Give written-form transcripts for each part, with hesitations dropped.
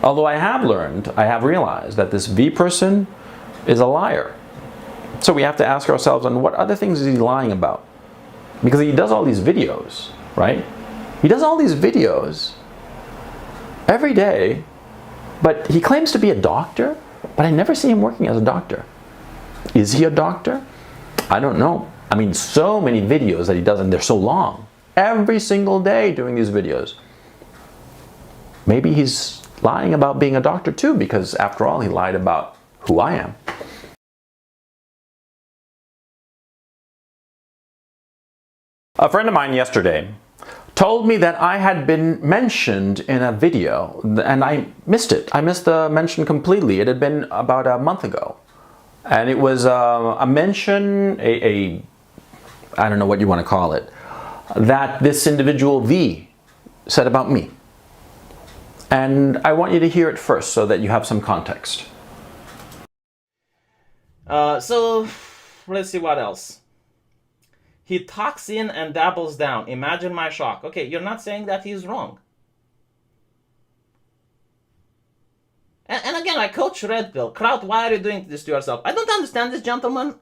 Although I have realized that this V person is a liar. So we have to ask ourselves, on what other things is he lying about? Because he does all these videos, right? He does all these videos every day, but he claims to be a doctor, but I never see him working as a doctor. Is he a doctor? I don't know. I mean, so many videos that he does, and they're so long. Every single day doing these videos. Maybe he's lying about being a doctor too, because after all, he lied about who I am. A friend of mine yesterday told me that I had been mentioned in a video, and I missed it. I missed the mention completely. It had been about a month ago. And it was a mention, I don't know what you want to call it, that this individual V said about me. And I want you to hear it first so that you have some context. So let's see what else. He talks in and dabbles down. Imagine my shock. Okay, you're not saying that he's wrong. And again, like Coach Red Pill, Kraut, why are you doing this to yourself? I don't understand this gentleman.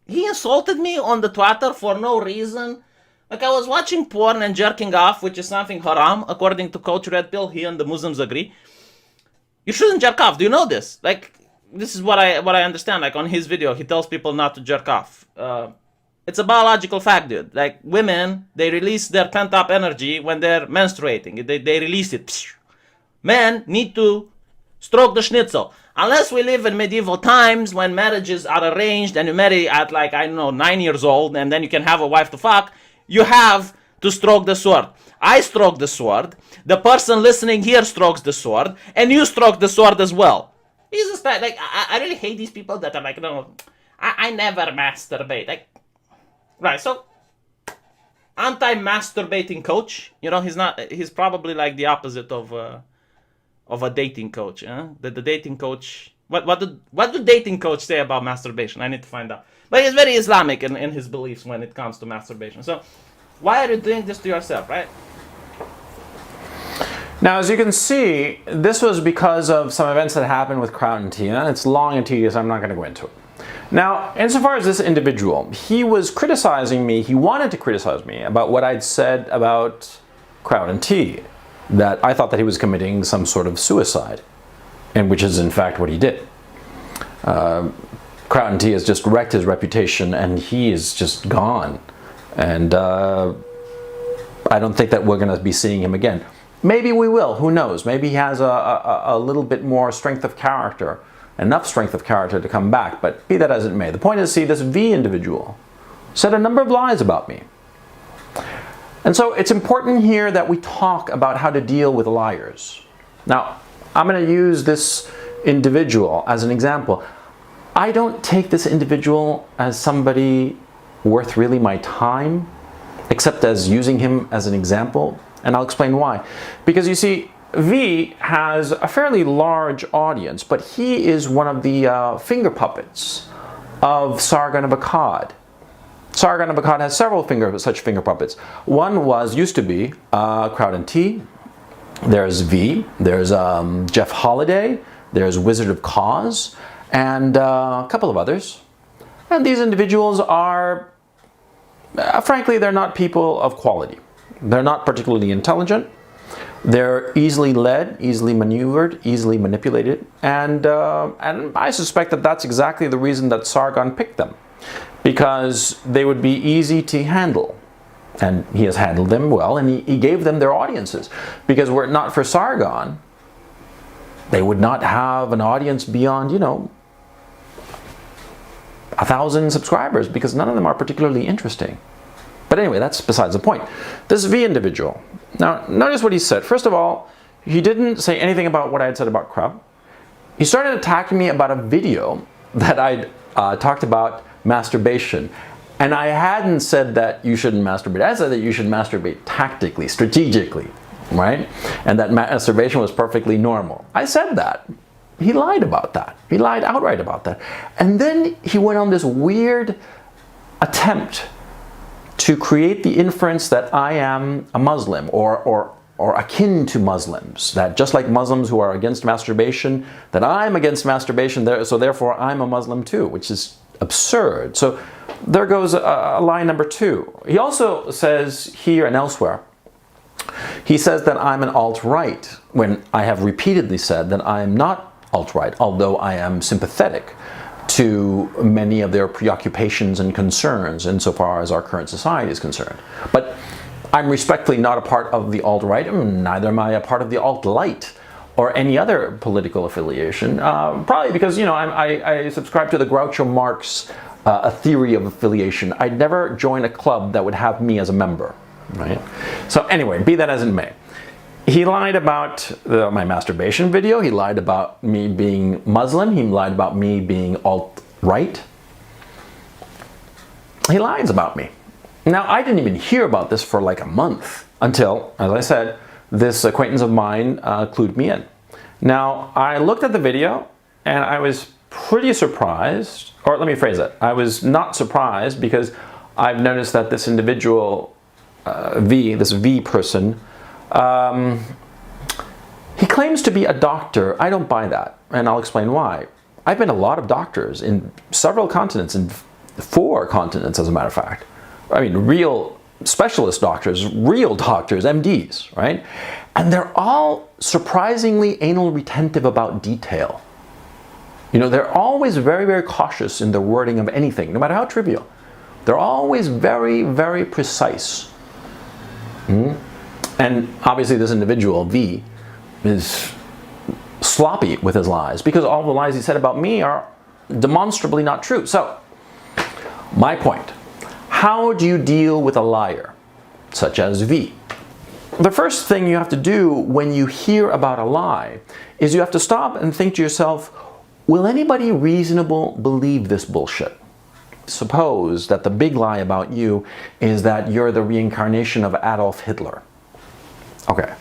He insulted me on the Twitter for no reason. Like, I was watching porn and jerking off, which is something haram, according to Coach Red Pill. He and the Muslims agree. You shouldn't jerk off. Do you know this? Like, this is what I understand. Like, on his video, he tells people not to jerk off. It's a biological fact, dude. Like, women, they release their pent-up energy when they're menstruating. They release it. Men need to stroke the schnitzel. Unless we live in medieval times when marriages are arranged and you marry at, like, I don't know, 9 years old, and then you can have a wife to fuck, you have to stroke the sword. I stroke the sword. The person listening here strokes the sword, and you stroke the sword as well. Jesus Christ, like, I really hate these people that are like, no, I never masturbate. Like, right, so, anti-masturbating coach, you know, he's probably like the opposite of a dating coach. The dating coach, what do dating coach say about masturbation? I need to find out. But he's very Islamic in his beliefs when it comes to masturbation. So, why are you doing this to yourself, right? Now, as you can see, this was because of some events that happened with Kraut and Tina. It's long and tedious. I'm not going to go into it. Now, insofar as this individual, he was criticizing me. He wanted to criticize me about what I'd said about Kraut and T, that I thought that he was committing some sort of suicide, and which is in fact what he did. Kraut and T has just wrecked his reputation, and he is just gone. And I don't think that we're going to be seeing him again. Maybe we will, who knows? Maybe he has a little bit more strength of character, enough strength of character to come back, but be that as it may. The point is, see, this V individual said a number of lies about me. And so it's important here that we talk about how to deal with liars. Now, I'm going to use this individual as an example. I don't take this individual as somebody worth really my time, except as using him as an example. And I'll explain why. Because you see, V has a fairly large audience, but he is one of the finger puppets of Sargon of Akkad. Sargon of Akkad has several such finger puppets. One used to be Kraut and T. There's V. There's Jeff Holiday. There's Wizard of Cause, and a couple of others. And these individuals are, frankly, they're not people of quality. They're not particularly intelligent. They're easily led, easily maneuvered, easily manipulated, and I suspect that that's exactly the reason that Sargon picked them, because they would be easy to handle. And he has handled them well, and he gave them their audiences. Because were it not for Sargon, they would not have an audience beyond, 1,000 subscribers, because none of them are particularly interesting. But anyway, that's besides the point. This V individual. Now, notice what he said. First of all, he didn't say anything about what I had said about Kraut. He started attacking me about a video that I'd talked about masturbation. And I hadn't said that you shouldn't masturbate. I said that you should masturbate tactically, strategically, right? And that masturbation was perfectly normal. I said that. He lied about that. He lied outright about that. And then he went on this weird attempt to create the inference that I am a Muslim or or akin to Muslims, that just like Muslims who are against masturbation, that I'm against masturbation, so therefore I'm a Muslim too, which is absurd. So there goes a lie number two. He also says here and elsewhere, he says that I'm an alt-right, when I have repeatedly said that I'm not alt-right, although I am sympathetic to many of their preoccupations and concerns insofar as our current society is concerned. But I'm respectfully not a part of the alt-right, neither am I a part of the alt-light or any other political affiliation, probably because, you know, I subscribe to the Groucho Marx a theory of affiliation. I'd never join a club that would have me as a member, right? So anyway, be that as it may. He lied about my masturbation video. He lied about me being Muslim. He lied about me being alt-right. He lies about me. Now, I didn't even hear about this for like a month until, as I said, this acquaintance of mine clued me in. Now, I looked at the video and I was pretty surprised, or let me phrase it. I was not surprised because I've noticed that this individual, this V person, he claims to be a doctor. I don't buy that, and I'll explain why. I've been a lot of doctors in several continents, in 4 continents as a matter of fact. I mean, real specialist doctors, real doctors, MDs, right? And they're all surprisingly anal retentive about detail. You know, they're always very, very cautious in the wording of anything, no matter how trivial. They're always very, very precise. And obviously this individual, V, is sloppy with his lies because all the lies he said about me are demonstrably not true. So, my point, how do you deal with a liar, such as V? The first thing you have to do when you hear about a lie is you have to stop and think to yourself, will anybody reasonable believe this bullshit? Suppose that the big lie about you is that you're the reincarnation of Adolf Hitler. Okay,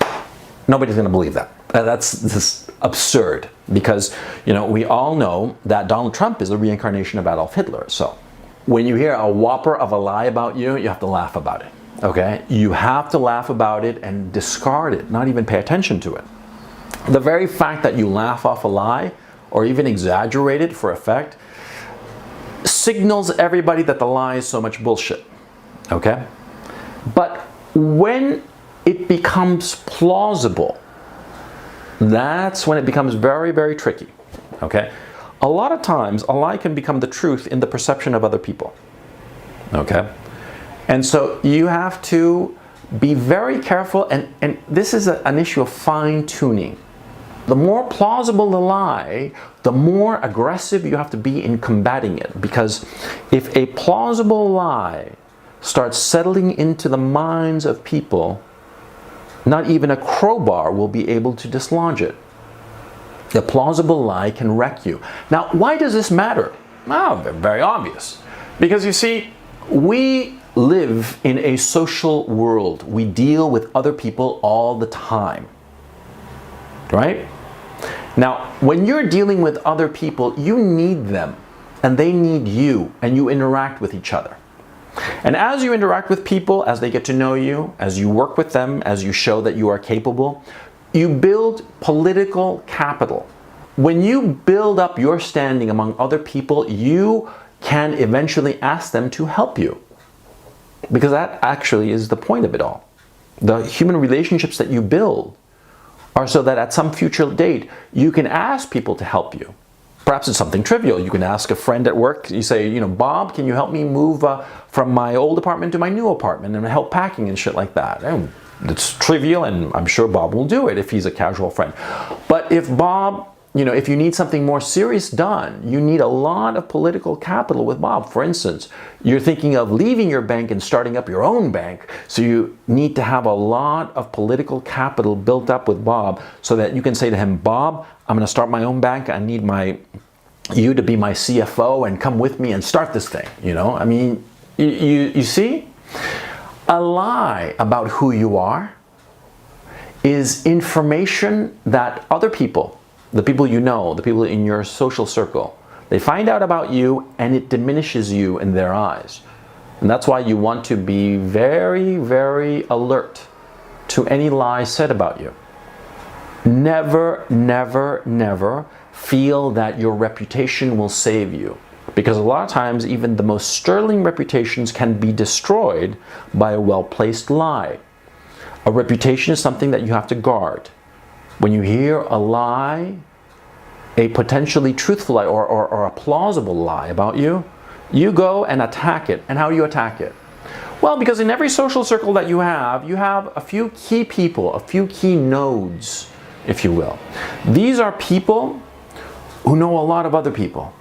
nobody's going to believe that. That's just absurd because, you know, we all know that Donald Trump is a reincarnation of Adolf Hitler. So when you hear a whopper of a lie about you, you have to laugh about it. Okay, you have to laugh about it and discard it, not even pay attention to it. The very fact that you laugh off a lie or even exaggerate it for effect signals everybody that the lie is so much bullshit. Okay, but when it becomes plausible, that's when it becomes very, very tricky, okay? A lot of times, a lie can become the truth in the perception of other people, okay? And so you have to be very careful, and this is an issue of fine-tuning. The more plausible the lie, the more aggressive you have to be in combating it, because if a plausible lie starts settling into the minds of people, not even a crowbar will be able to dislodge it. A plausible lie can wreck you. Now, why does this matter? Well, very obvious. Because you see, we live in a social world. We deal with other people all the time. Right? Now, when you're dealing with other people, you need them, and they need you, and you interact with each other. And as you interact with people, as they get to know you, as you work with them, as you show that you are capable, you build political capital. When you build up your standing among other people, you can eventually ask them to help you. Because that actually is the point of it all. The human relationships that you build are so that at some future date, you can ask people to help you. Perhaps it's something trivial. You can ask a friend at work. You say, you know, Bob, can you help me move from my old apartment to my new apartment and help packing and shit like that? And it's trivial, and I'm sure Bob will do it if he's a casual friend. But if Bob, you know, if you need something more serious done, you need a lot of political capital with Bob. For instance, you're thinking of leaving your bank and starting up your own bank. So you need to have a lot of political capital built up with Bob so that you can say to him, Bob, I'm going to start my own bank. I need you to be my CFO and come with me and start this thing. You know, I mean, you see, a lie about who you are is information that other people, the people you know, the people in your social circle, they find out about you and it diminishes you in their eyes. And that's why you want to be very, very alert to any lie said about you. Never, never, never feel that your reputation will save you. Because a lot of times, even the most sterling reputations can be destroyed by a well-placed lie. A reputation is something that you have to guard. When you hear a lie, a potentially truthful lie or a plausible lie about you, you go and attack it. And how do you attack it? Well, because in every social circle that you have a few key people, a few key nodes, if you will. These are people who know a lot of other people.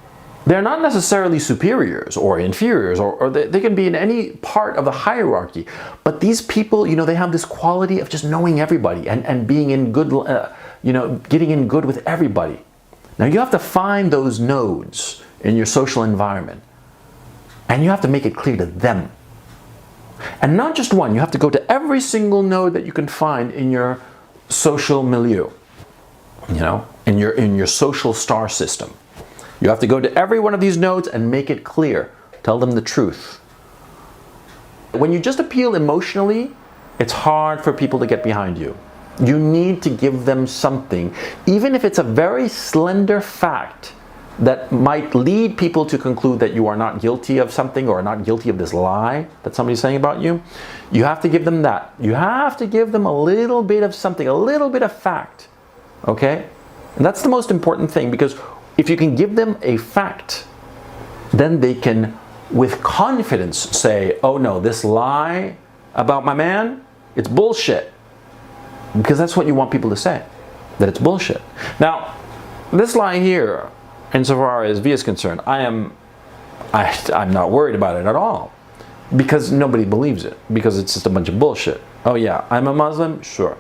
They're not necessarily superiors or inferiors, or they can be in any part of the hierarchy. But these people, you know, they have this quality of just knowing everybody and being in good, you know, getting in good with everybody. Now you have to find those nodes in your social environment. And you have to make it clear to them. And not just one, you have to go to every single node that you can find in your social milieu, you know, in your social star system. You have to go to every one of these nodes and make it clear. Tell them the truth. When you just appeal emotionally, it's hard for people to get behind you. You need to give them something, even if it's a very slender fact that might lead people to conclude that you are not guilty of something or not guilty of this lie that somebody's saying about you. You have to give them that. You have to give them a little bit of something, a little bit of fact. Okay? And that's the most important thing, because if you can give them a fact, then they can, with confidence, say, oh no, this lie about my man, it's bullshit. Because that's what you want people to say, that it's bullshit. Now, this lie here, insofar as V is concerned, I'm not worried about it at all. Because nobody believes it. Because it's just a bunch of bullshit. Oh yeah, I'm a Muslim? Sure.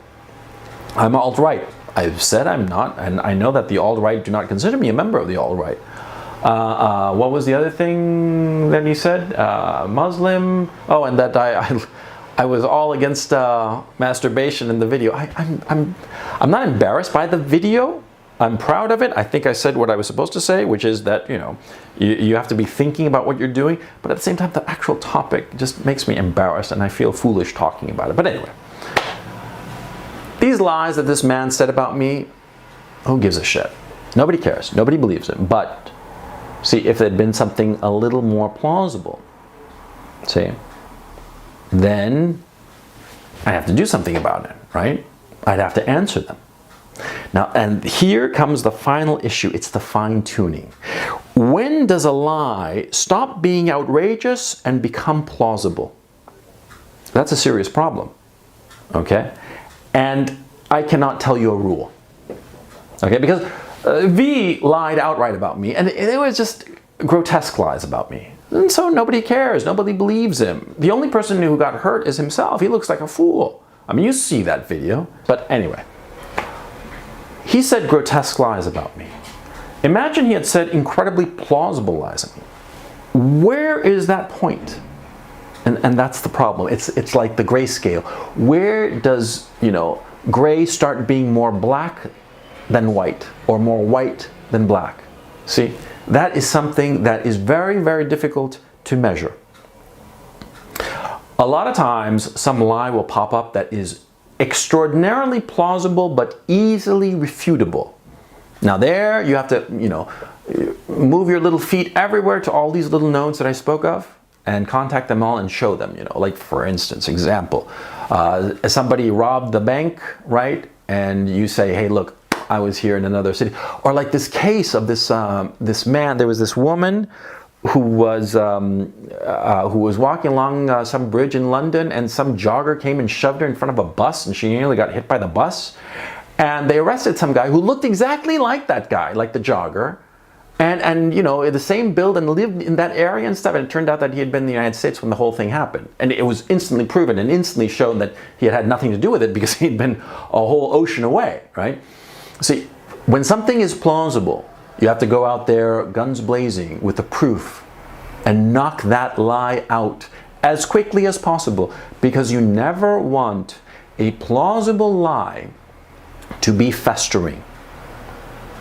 I'm alt-right. I've said I'm not, and I know that the alt-right do not consider me a member of the alt-right. What was the other thing that he said? Muslim? Oh, and that I was all against masturbation in the video. I'm not embarrassed by the video. I'm proud of it. I think I said what I was supposed to say, which is that, you know, you have to be thinking about what you're doing, but at the same time, the actual topic just makes me embarrassed, and I feel foolish talking about it. But anyway. These lies that this man said about me, who gives a shit? Nobody cares. Nobody believes it. But, see, if it had been something a little more plausible, see, then I have to do something about it, right? I'd have to answer them. Now, and here comes the final issue. It's the fine-tuning. When does a lie stop being outrageous and become plausible? That's a serious problem, okay? And I cannot tell you a rule, okay? Because V lied outright about me, and it was just grotesque lies about me. And so nobody cares, nobody believes him. The only person who got hurt is himself. He looks like a fool. I mean, you see that video. But anyway, he said grotesque lies about me. Imagine he had said incredibly plausible lies about me. Where is that point? And that's the problem. It's like the grayscale. Where does, you know, gray start being more black than white, or more white than black? See, that is something that is very, very difficult to measure. A lot of times, some lie will pop up that is extraordinarily plausible but easily refutable. Now there, you have to, you know, move your little feet everywhere to all these little nodes that I spoke of, and contact them all and show them, you know, like for instance, example, somebody robbed the bank, right? And you say, hey, look, I was here in another city. Or like this case of this man, there was this woman who was walking along some bridge in London, and some jogger came and shoved her in front of a bus, and she nearly got hit by the bus. And they arrested some guy who looked exactly like that guy, like the jogger. And you know, the same build, and lived in that area and stuff. And it turned out that he had been in the United States when the whole thing happened. And it was instantly proven and instantly shown that he had had nothing to do with it, because he'd been a whole ocean away, right? See, when something is plausible, you have to go out there guns blazing with the proof and knock that lie out as quickly as possible, because you never want a plausible lie to be festering.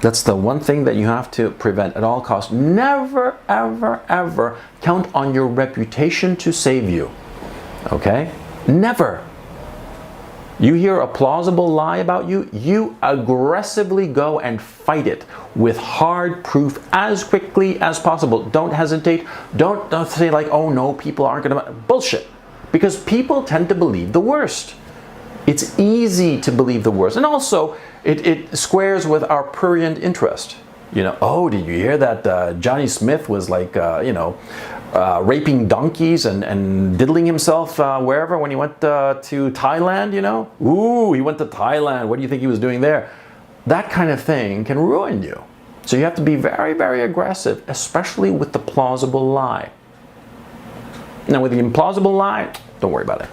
That's the one thing that you have to prevent at all costs. Never, ever, ever count on your reputation to save you. Okay? Never. You hear a plausible lie about you, you aggressively go and fight it with hard proof as quickly as possible. Don't hesitate. Don't say like, oh no, people aren't gonna, bullshit. Because people tend to believe the worst. It's easy to believe the worst. And also, it squares with our prurient interest. You know, oh, did you hear that Johnny Smith was like, raping donkeys and diddling himself wherever when he went to Thailand, you know? Ooh, he went to Thailand. What do you think he was doing there? That kind of thing can ruin you. So you have to be very, very aggressive, especially with the plausible lie. Now, with the implausible lie, don't worry about it.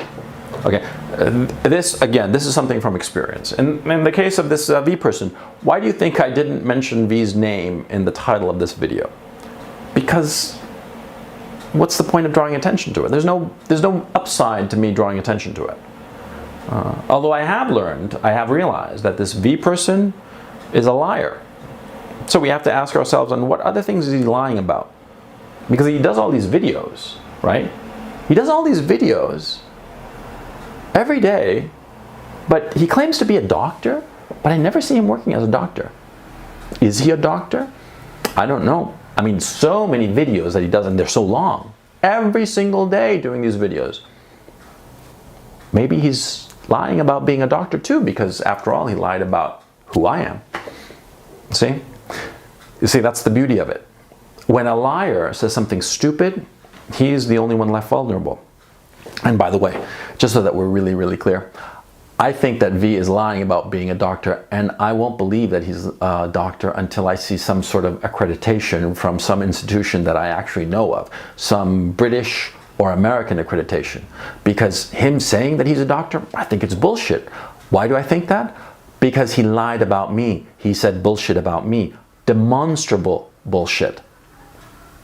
Okay, this is something from experience. In the case of this V person, why do you think I didn't mention V's name in the title of this video? Because what's the point of drawing attention to it? There's no upside to me drawing attention to it. Although I have realized that this V person is a liar. So we have to ask ourselves, on what other things is he lying about? Because he does all these videos, right? He does all these videos every day, but he claims to be a doctor, but I never see him working as a doctor. Is he a doctor? I don't know. I mean, so many videos that he does, and they're so long. Every single day doing these videos. Maybe he's lying about being a doctor too, because after all, he lied about who I am. See? You see, that's the beauty of it. When a liar says something stupid, he's the only one left vulnerable. And by the way, just so that we're really, really clear, I think that V is lying about being a doctor, and I won't believe that he's a doctor until I see some sort of accreditation from some institution that I actually know of, some British or American accreditation. Because him saying that he's a doctor, I think it's bullshit. Why do I think that? Because he lied about me. He said bullshit about me. Demonstrable bullshit.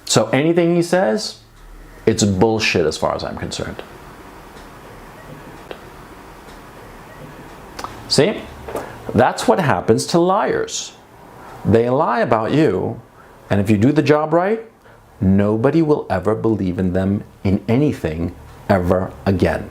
So anything he says, it's bullshit as far as I'm concerned. See? That's what happens to liars. They lie about you, and if you do the job right, nobody will ever believe in them in anything ever again.